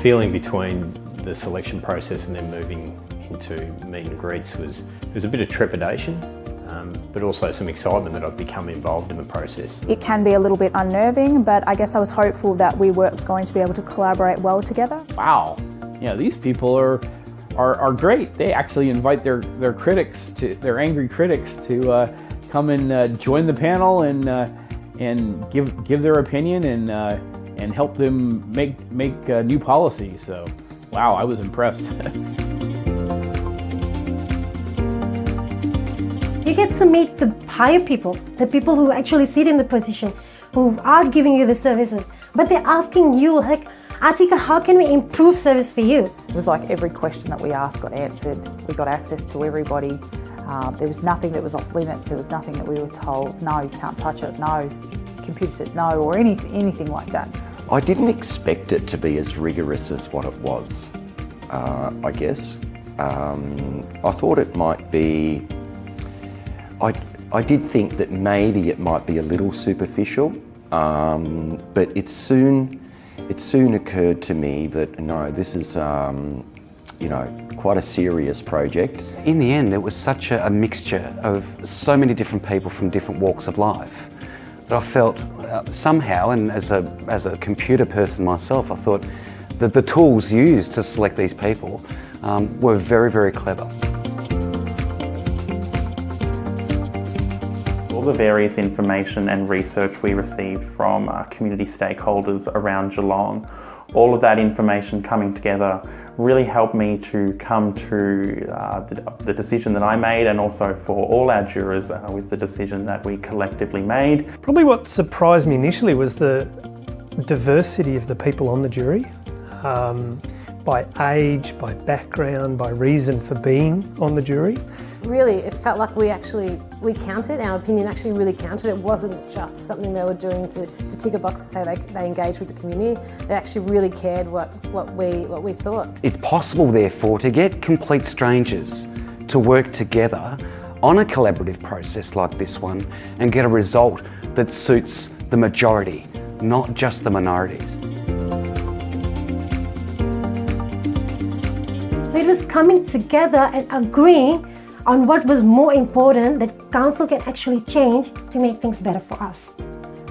feeling between the selection process and then moving into meet and greets was a bit of trepidation, but also some excitement that I've become involved in the process. It can be a little bit unnerving, but I guess I was hopeful that we were going to be able to collaborate well together. Wow, yeah, these people are great. They actually invite their critics, their angry critics, to come and join the panel and give their opinion and help them make new policies. So, wow, I was impressed. You get to meet the higher people, the people who actually sit in the position, who are giving you the services, but they're asking you, like, Artika, how can we improve service for you? It was like every question that we asked got answered. We got access to everybody. There was nothing that was off limits. There was nothing that we were told, no, you can't touch it, no, computer says no, or anything like that. I didn't expect it to be as rigorous as what it was, I guess. I thought it might be, I did think that maybe it might be a little superficial, but it soon occurred to me that no, this is quite a serious project. In the end, it was such a mixture of so many different people from different walks of life that I felt somehow, and as a computer person myself, I thought that the tools used to select these people were very, very clever. All the various information and research we received from community stakeholders around Geelong, all of that information coming together really helped me to come to the decision that I made, and also for all our jurors with the decision that we collectively made. Probably what surprised me initially was the diversity of the people on the jury, by age, by background, by reason for being on the jury. Really, it felt like we counted, our opinion actually really counted. It wasn't just something they were doing to tick a box to say they engaged with the community. They actually really cared what we thought. It's possible, therefore, to get complete strangers to work together on a collaborative process like this one and get a result that suits the majority, not just the minorities. So it was coming together and agreeing on what was more important that council can actually change to make things better for us.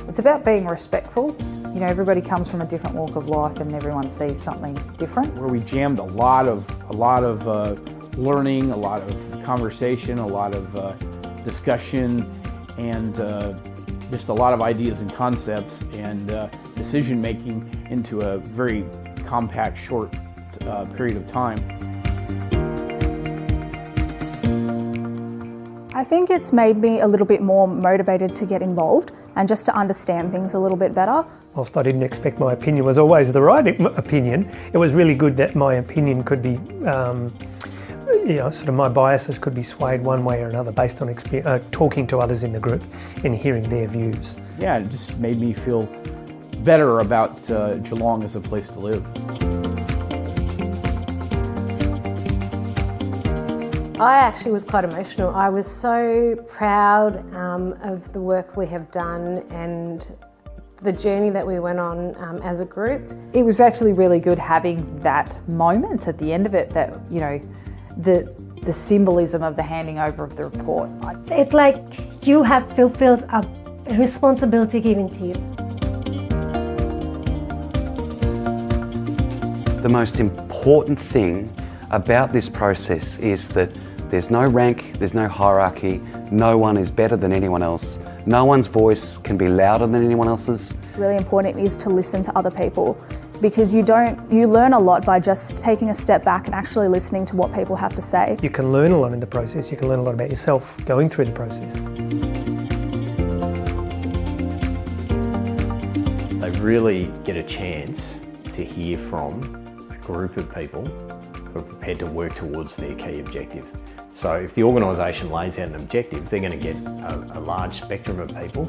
It's about being respectful. You know, everybody comes from a different walk of life and everyone sees something different. Where we jammed a lot of learning, a lot of conversation, a lot of discussion, and just a lot of ideas and concepts and decision making into a very compact, short period of time. I think it's made me a little bit more motivated to get involved and just to understand things a little bit better. Whilst I didn't expect my opinion was always the right opinion, it was really good that my opinion could be, sort of my biases could be swayed one way or another based on talking to others in the group and hearing their views. Yeah, it just made me feel better about Geelong as a place to live. I actually was quite emotional. I was so proud of the work we have done and the journey that we went on as a group. It was actually really good having that moment at the end of it, that, you know, the symbolism of the handing over of the report. It's like you have fulfilled a responsibility given to you. The most important thing about this process is that there's no rank, there's no hierarchy, no one is better than anyone else, no one's voice can be louder than anyone else's. It's really important is to listen to other people, because you learn a lot by just taking a step back and actually listening to what people have to say. You can learn a lot in the process, you can learn a lot about yourself going through the process. They really get a chance to hear from a group of people who are prepared to work towards their key objective. So if the organisation lays out an objective, they're going to get a large spectrum of people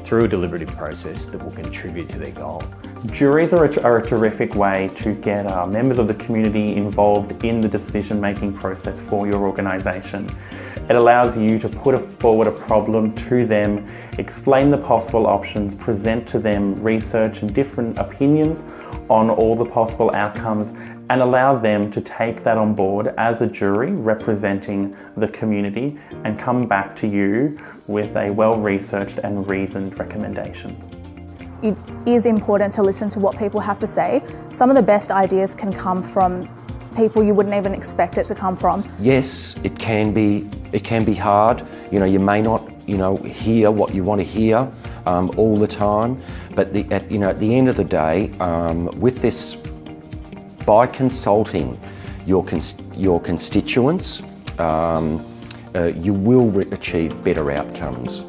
through a deliberative process that will contribute to their goal. Juries are a terrific way to get members of the community involved in the decision-making process for your organisation. It allows you to put forward a problem to them, explain the possible options, present to them research and different opinions on all the possible outcomes, and allow them to take that on board as a jury representing the community and come back to you with a well-researched and reasoned recommendation. It is important to listen to what people have to say. Some of the best ideas can come from people you wouldn't even expect it to come from. Yes, it can be hard. You may not, hear what you want to hear all the time, but at the end of the day, with this, by consulting your constituents, you will achieve better outcomes.